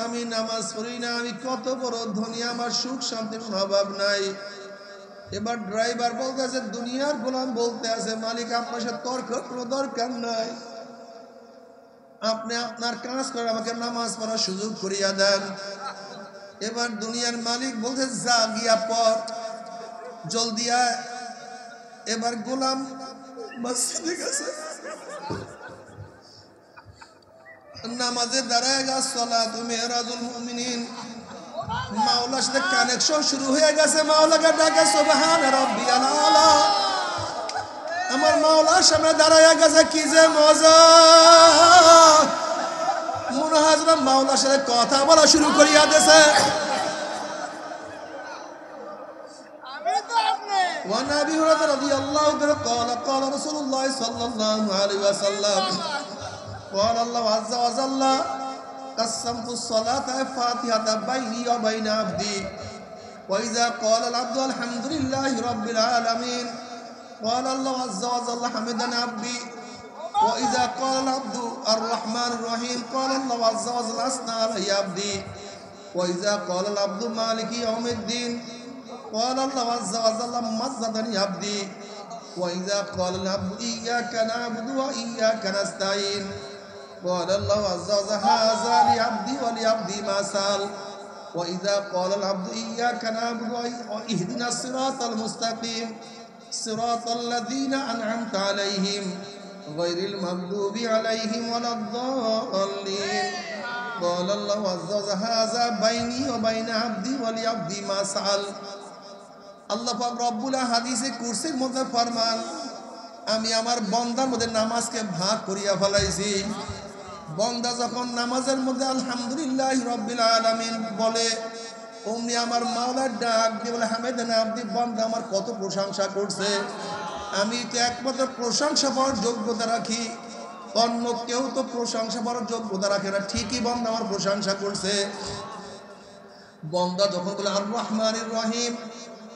আমি নামাজ পড়ি না, আমি কত বড় ধনী, আমার সুখ শান্তির কোনো অভাব নাই। এবার ড্রাইভার বলতে আছে, দুনিয়ার গোলাম বলতে আছে, মালিক আপনার সাথে তর্ক কোনো দরকার নাই, আপনি আপনার কাজ করে আমাকে নামাজ পড়ার সুযোগ করিয়া দেন। এবার দুনিয়ার মালিক বলছে, যা গিয়া পড়, জলদি আয়। এবার গোলাম মসজিদে গেছে, নামাজে দাঁড়ায় গেছে, সালাতু মিরাজুল মুমিনিন, মাওলার সাথে কানেকশন শুরু হয়ে গেছে। মাওলাকে ডাকে, সুবহান রাব্বিয়াল আলা। আমার মাওলার সামনে দাঁড়ায় গেছে, কি যে মজা! মনে হয় যেন মাওলার সাথে কথা বলা শুরু করিয়া দিয়েছে। وعن أبي هريرة رضي الله عنه قال قال رسول الله صلى الله عليه وسلم قال الله عز وجل قسمت الصلاة فاتحة بيني وبين عبدي وإذا قال العبد الحمد لله رب العالمين قال الله عز وجل حمدنا عبدي وإذا قال العبد الرحمن الرحيم قال الله عز وجل أثنى علي عبدي وإذا قال العبد مالك يوم الدين قال الله عز وجل مجدني عبدي وإذا قال العبد إياك نعبد وإياك نستعين قال الله عز وجل هذا لعبدي ولعبدي ما سأل وإذا قال العبد إياك نعبد واهدنا الصراط المستقيم صراط الذين أنعمت عليهم غير المغضوب عليهم ولا الضالين قال الله عز وجل هذا بيني وبين عبدي ولعبدي ما سأل আল্লাহ পাক রব্বুল হাদিসে কুরসির মধ্যে ফরমান, আমি আমার বান্দার মধ্যে নামাজকে ভাগ করিয়া ফেলাইছি। বান্দা যখন নামাজের মধ্যে আলহামদুলিল্লাহ রাব্বিল আলামিন বলে, অমনি আমার মাওলার ডাক দিয়ে বলে, হামিদানা আবদি, বান্দা আমার কত প্রশংসা করছে। আমি তো একমাত্র প্রশংসা পাওয়ার যোগ্যতা রাখি, অন্য কেউ তো প্রশংসা পাওয়ার যোগ্যতা রাখে না। ঠিকই বান্দা আমার প্রশংসা করছে। বান্দা যখন বলে আর রহমানির রহিম,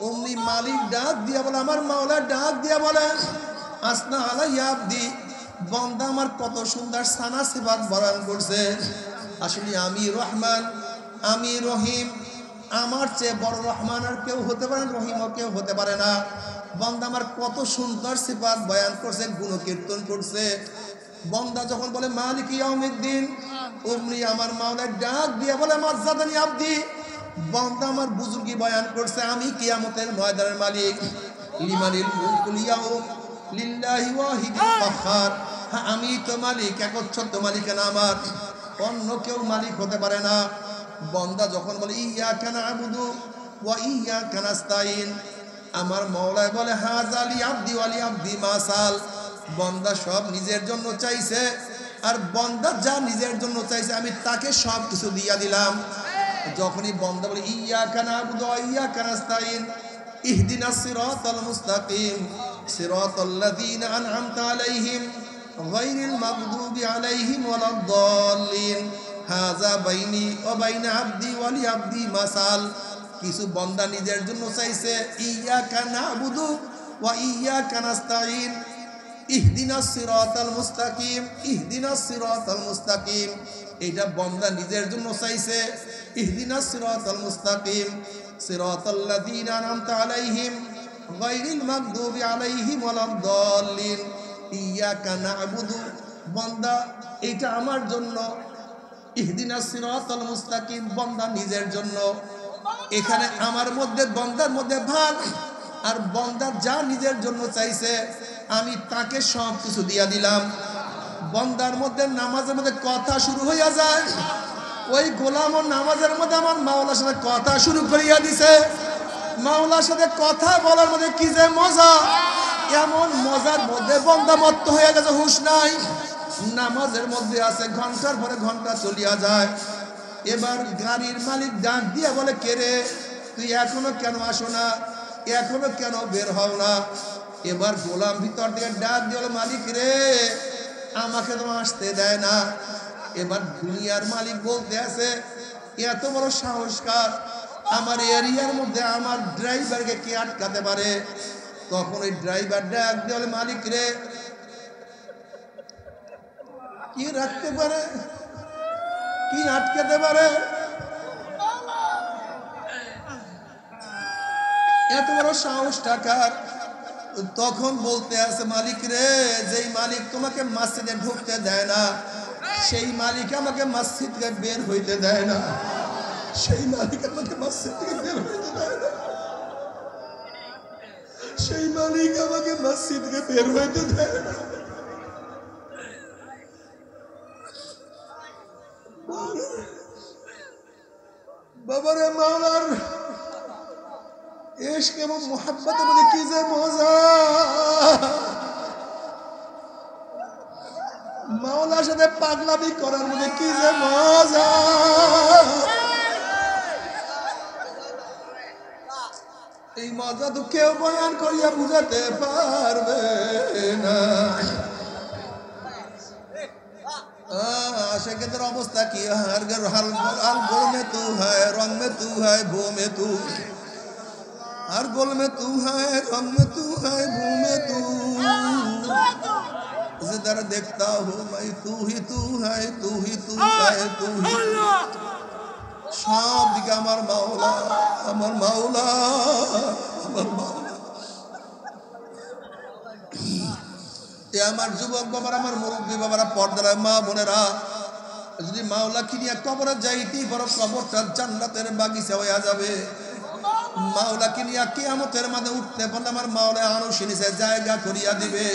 অমনি মালিক ডাক দিয়া বলে, আমার মাওলা ডাক দিয়া বলে, আসনা আলাইয়া আবদি, বান্দা আমার কত সুন্দর সানা সিফাত বর্ণনা করছে। আসলে আমি রহমান, আমি রহিম, আমার চেয়ে বড় রহমান আর কেউ হতে পারে না, রহিমও কেউ হতে পারে না। বান্দা আমার কত সুন্দর সিফাত বয়ান করছে, গুণকীর্তন করছে। বান্দা যখন বলে মালিক ইয়াউমিদ্দিন, অমনি আমার মাওলা ডাক দিয়া বলে, মাজ্জাদানি আবদি, বান্দা আমার বুজুর্গি বয়ান করছে, আমি কিয়ামতের ময়দানের মালিক। লিমানিল মুলকুল ইয়াউম লিল্লাহি ওয়াহিদিল কাহ্হার, আমি তো মালিক, একচ্ছত্র মালিকানা আমার, অন্য কেউ মালিক হতে পারে না। বান্দা যখন বলে ইয়াকা না'বুদু ওয়া ইয়াকা নাস্তাইন, আমার মাওলা বলে হাযা লি আবদি ওয়া লি আবদি মা সাল, বান্দা সব নিজের জন্য চাইছে, আর বান্দা যা নিজের জন্য চাইছে আমি তাকে সব কিছু দিয়া দিলাম। যখনই বান্দা বলে ইয়াকা না'বুদু ওয়া ইয়াকা নাস্তাইন ইহদিনাস সিরাতাল মুস্তাকিম সিরাতাল্লাযীনা আন'আমতা আলাইহিম গায়রিল মাগদুবি আলাইহিম ওয়ালাদ দাল্লিন হাযা বাইনি ওয়া বাইনা আবদি ওয়া লি আবদি মাসাল। কিছু বান্দা নিজের জন্য চাইছে ইয়াকা না'বুদু ওয়া ইয়াকা নাস্তাইন ইহদিনাস সিরাতাল মুস্তাকিম ইহদিনাস সিরাতাল মুস্তাকিম, এটা বান্দা নিজের জন্য চাইছে। ইহদিনাস সিরাতাল মুস্তাকিম সিরাতাল্লাযীনা আন'আমতা আলাইহিম গায়রিল মাগদুবি আলাইহিম ওয়ালাদ দাল্লিন, ইয়াকা না'বুদু, বান্দা এটা আমার জন্য। ইহদিনাস সিরাতাল মুস্তাকিম, বান্দা নিজের জন্য। এখানে আমার মধ্যে বান্দার মধ্যে ভাগ, আর বান্দা যা নিজের জন্য চাইছে আমি তাকে সব কিছু দিয়া দিলাম। বান্দার মধ্যে নামাজের মধ্যে কথা শুরু হইয়া যায়, ওই গোলাম ও নামাজের মধ্যে আমার মাওলার সাথে কথা শুরু করিয়া দিছে। মাওলার সাথে কথা বলার মধ্যে কি যে মজা, এমন মজার মধ্যে বান্দা মত্ত হয়ে গেছে, হুঁশ নাই। নামাজের মধ্যে আছে, ঘন্টার পরে ঘন্টা চলিয়া যায়। এবার গাড়ির মালিক ডাক দিয়া বলে, কে রে, তুই এখনো কেন আসো না, এখনো কেন বের হও না? এবার গোলাম ভিতর থেকে ডাক দিয়ে বলে, মালিক রে, আমাকে তো আসতে দেয় না। এবার দুনিয়ার মালিক বলতে আছে এত বড় সাহসকার, আমার এরিয়ার মধ্যে আমার ড্রাইভারকে কে আটকাতে পারে? তখন ওই ড্রাইভার ডাক দিয়ে বলে, মালিক রে, কি রাখতে পারে, কি আটকাতে পারে? এত বড় সাহস টাকার। তখন বলতে আছে, মালিক রে, যেই মালিক তোমাকে মসজিদে ঢুকতে দেয় না, সেই মালিক আমাকে মসজিদ থেকে বের হইতে দেয় না। সেই মালিক আমাকে মসজিদ থেকে বের হইতে দেয় না। সেই মালিক আমাকে মসজিদ থেকে বের হইতে দেয় না। বাবারে, মাওলার ইশক এবং মুহাব্বতের মধ্যে কি যে মজা! মাওলার সাথে পাগলামি করার মধ্যে কি যে মজা! এই মজা তো কেউ বয়ান করিয়া বুঝাতে পারবে না। আশিকদের অবস্থা কি? হর গোল মে তু হ্যায়, রং মে তু হ্যায়, ভো মে তু। हर गोल में तू है, रंग में तू है, भू में तू। जिधर देखता हूँ मैं तू ही तू है, तू ही तू है, तू ही। সব দিকে আমার মাওলা, আমার মাওলা, আমার মাওলা। এ আমার যুবক বাবারা, আমার মুরব্বী বাবারা, পর্দার মা বোনেরা, যদি মাওলা কিনিয়া কবরে যাইতেই পারো, কবরটা জান্নাতের বাগিচা হয়ে যাবে। মাওলাকে নিয়ে কিয়ামতের মাঝে উঠতে পারলে আমার মাওলা আরশে নিচে জায়গা করিয়া দিবে।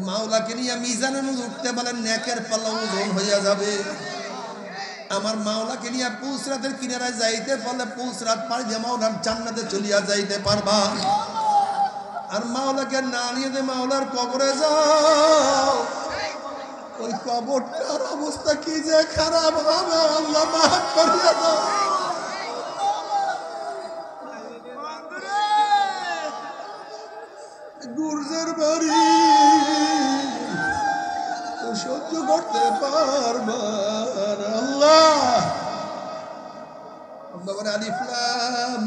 মাওলাকে নিয়ে মিজানের মধ্যে উঠতে পারলে নেকের পাল্লা ওজন হইয়া যাবে। আমার মাওলাকে নিয়ে পুলসরাতের কিনারায় যাইতে পারলে পুলসরাত পাড়ি দিয়ে মাওলার জান্নাতে চলিয়া যাইতে পারবা। আর মাওলাকে না নিয়ে যে মাওলার কবরে যাও, ওই কবরটার অবস্থা কি যে খারাপ হবে, আল্লাহ মাফ করিয়া দাও। গুর্জের বাড়ি সহ্য করতে পারবা না। আল্লাহ বাবার আলিফ লাম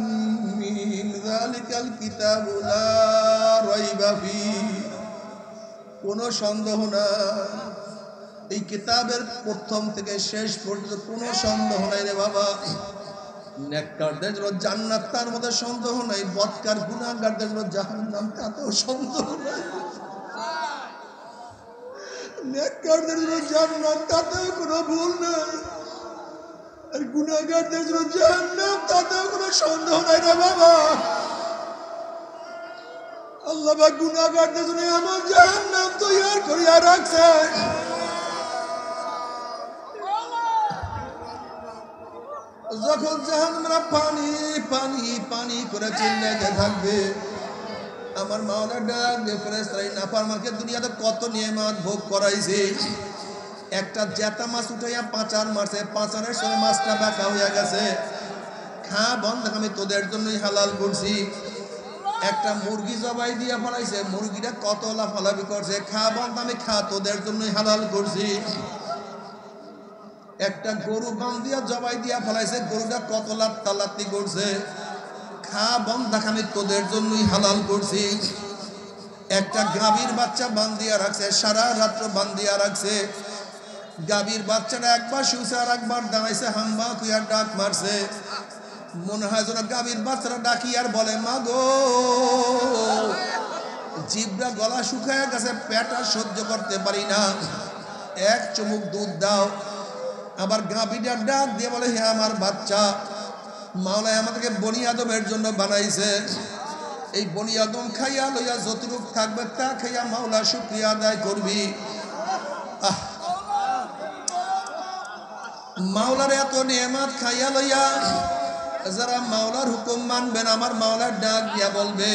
মিম যালিকাল কিতাবু লা রাইবা ফি, কোনো সন্দেহ না, এই কিতাবের প্রথম থেকে শেষ পর্যন্ত কোনো সন্দেহ নাই রে বাবা। নেককারদের জন্য জান্নাত, তার মধ্যে সন্দেহ নাই। বদকার গুনাহগারদের জন্য জাহান্নাম, তাতেও সন্দেহ নাই। নেককারদের জন্য জান্নাত, তাতেও কোনো ভুল নাই। আর গুনাহগারদের জন্য জাহান্নাম, তাতেও কোনো সন্দেহ নাই রে বাবা। আল্লাহ পাক গুনাহগারদের জন্য এমন জাহান্নাম তৈরি করিয়া রাখছে, যখন জাহান্নামরা পানি পানি পানি করে চিল্লাইতে থাকবে, আমার মাওলা ডাক দিয়ে ফেরেশতারা, নাফরমানকে দুনিয়াতে কত নিয়ামত ভোগ করাইছে। একটা জেতা মাছ উঠাইয়া পাঁচার মারছে, পাঁচারের সঙ্গে মাছটা বাঁকা হইয়া গেছে। খা বন্ধ, আমি তোদের জন্যই হালাল করছি। একটা মুরগি জবাই দিয়া ফলাইছে, মুরগিটা কত লাফালাফি করছে, খা বন্ধ, আমি খা তোদের জন্যই হালাল করছি। একটা গরু বাম দিয়া জবাই দিয়া ফলাইছে, গরুটা কত লাত্তি করছে, খা বন্ধ, আমি তোদের জন্যই হালাল করছি। একটা গাভীর বাচ্চা বান্ধিয়া রাখছে, সারা রাত্র বান্ধিয়া রাখছে। গাভীর বাচ্চাটা একবার শুছে আর একবার দাঁড়াইছে, হাম্বা কুইয়া ডাক মারছে। মনে হয় যেন গাভীর বাচ্চাটা ডাকি আর বলে, মা গো, জিভটা গলা শুকায় গেছে, পেট আর সহ্য করতে পারি না, এক চুমুক দুধ দাও। আবার গাভীটা ডাক দিয়ে বলে, হে আমার বাচ্চা, মাওলা আমাদেরকে বনি আদমের জন্য বানাইছে। এই বনি আদম খাইয়া লইয়া যতটুক থাকবে তা খাইয়া মাওলা শুকরিয়া আদায় করবি। মাওলার এত নেয়ামত খাইয়া লইয়া যারা মাওলার হুকুম মানবেন, আমার মাওলার ডাক দিয়া বলবে,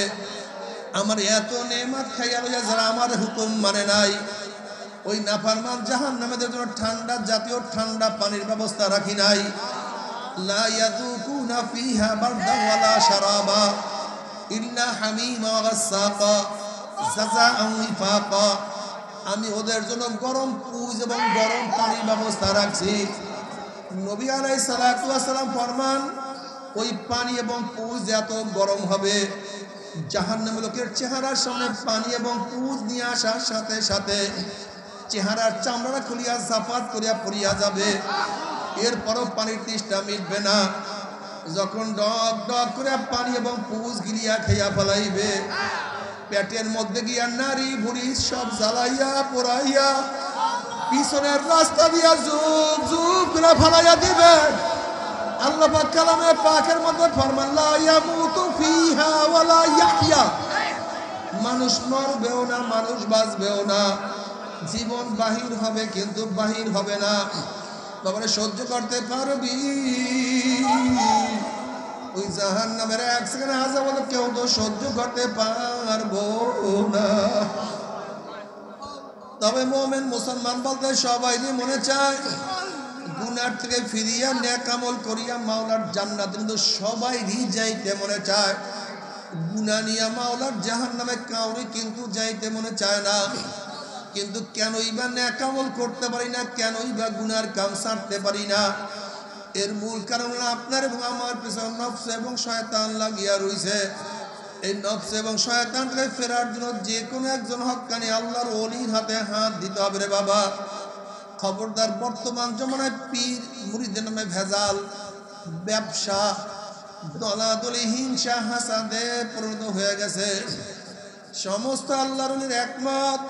আমার এত নেয়ামত খাইয়া লইয়া যারা আমার হুকুম মানে নাই, ওই নাফরমান জাহান্নামীদের জন্য ঠান্ডা জাতীয় ঠান্ডা পানির ব্যবস্থা রাখি নাই। লা ইয়াযুকুনা ফিহা বারদান ওয়ালা শারাবা ইল্লা হামিমা ওয়া গাসসাকা জাযাআন ওয়াফাকা। আমি ওদের জন্য গরম পুজ এবং গরম পানির ব্যবস্থা রাখছি। নবী আলাইহিস সালাতু ওয়াস সালাম ফরমান, ওই পানি এবং পুজ এত গরম হবে, জাহান্নামী লোকের চেহারার সামনে পানি এবং পুজ নিয়ে আসার সাথে সাথে চেহারার চামড়া খুলিয়া জাফাত করিয়া পড়িয়া যাবে। এরপরও পানির তৃষ্ণা মিটবে না। যখন ডক ডক করে পানি এবং পুজ গিলিয়া খেয়া ফেলাইবে, পেটের মধ্যে গিয়া নারী বুড়ি সব জ্বালাইয়া পোড়াইয়া পিছনের রাস্তা দিয়া যুগ যুগ করে ফেলাইয়া দিবে। আল্লাহ পাক কালামে পাকের মধ্যে ফরমান, লা ইয়ামুতু ফিহা ওয়ালা ইয়াহইয়া, মানুষ মরবেও না, মানুষ বাঁচবেও না, জীবন বাহির হবে কিন্তু বাহির হবে না। বাবারে সহ্য করতে পারবি? ওই জাহান্নামের এক সেকেন্ড আযাব কেউ তো সহ্য করতে পারবো না। তবে মুমিন মুসলমান বলতে সবাই মনে চায় গুনার থেকে ফিরিয়া নেক আমল করিয়া মাওলার জান্নাত, কিন্তু সবাইরই যাইতে মনে চায়। গুনাহ নিয়া মাওলার জাহান্নামে কাউরি কিন্তু যাইতে মনে চায় না। কিন্তু কেনই বা নেক আমল করতে পারি না, কেনই বা গুনার কাম ছাড়তে পারি না? এর মূল কারণ আপনার এবং আমার পিছনে নফস এবং শয়তান লাগিয়া রইছে। এই নফস এবং শয়তানকে ফেরার জন্য যে কোনো একজন হক্কানি আল্লাহর ওলির হাতে হাত দিতে হবে রে বাবা। খবরদার, বর্তমান জমানায় পীর মুরিদের নামে ভেজাল, ব্যবসা, দলাদলি, হিংসা, হাসাদে পরিণত হয়ে গেছে। সমস্ত আল্লাহর ওলির একমত,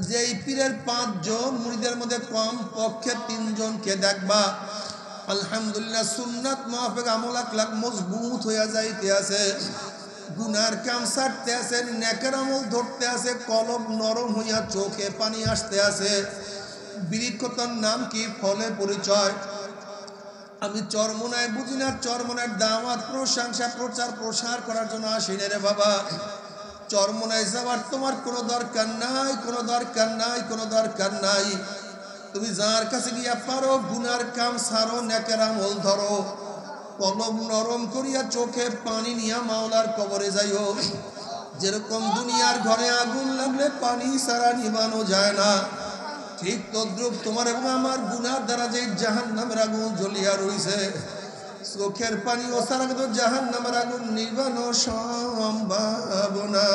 যেই পীরের 5 জন মুরিদের মধ্যে কম পক্ষে 3 জনকে দেখবা আলহামদুলিল্লাহ সুন্নাত মুআফিক আমল আখলাক মজবুত হইয়া যাইতে আছে, গুনার কাম ছাড়তে আছে, নেকের আমল ধরতে আছে, কলব নরম হইয়া চোখে পানি আসতে আছে। বিরিক্ষতার নাম কি? ফলে পরিচয়। আমি চরমনায় বুঝি না, চরমনার দাওয়াত প্রশংসা প্রচার প্রসার করার জন্য আসি না রে বাবা। চরমনায় যাওয়ার তোমার কোনো দরকার নাই, কোনো দরকার নাই, কোনো দরকার নাই। তুমি যার কাছে গিয়া পারো গুনার কাম ছাড়ো, নেকের আমল ধরো, কলম নরম করিয়া চোখে পানি নিয়া মাওলার কবরে যাইও। যেরকম দুনিয়ার ঘরে আগুন লাগলে পানি ছাড়া নিবানো যায় না, ঠিক তদ্রুপ তোমার এবং আমার গুনার দ্বারা যে জাহান্নামের আগুন জ্বলিয়া রইছে, চোখের পানি ও ছাড়া কিন্তু জাহান্নামের আগুন নিবানো সম্ভব না।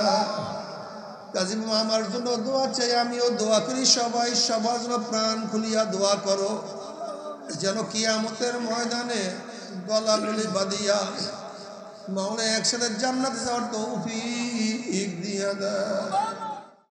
কাজী আমার জন্য দোয়া চাই, আমিও দোয়া করি, সবাই সবার জন্য প্রাণ খুলিয়া দোয়া করো, যেন কিয়ামতের ময়দানে গলাগলি বাঁধিয়া মাওলা একসাথে জান্নাতে যাওয়ার তৌফিক দিয়া দেয়।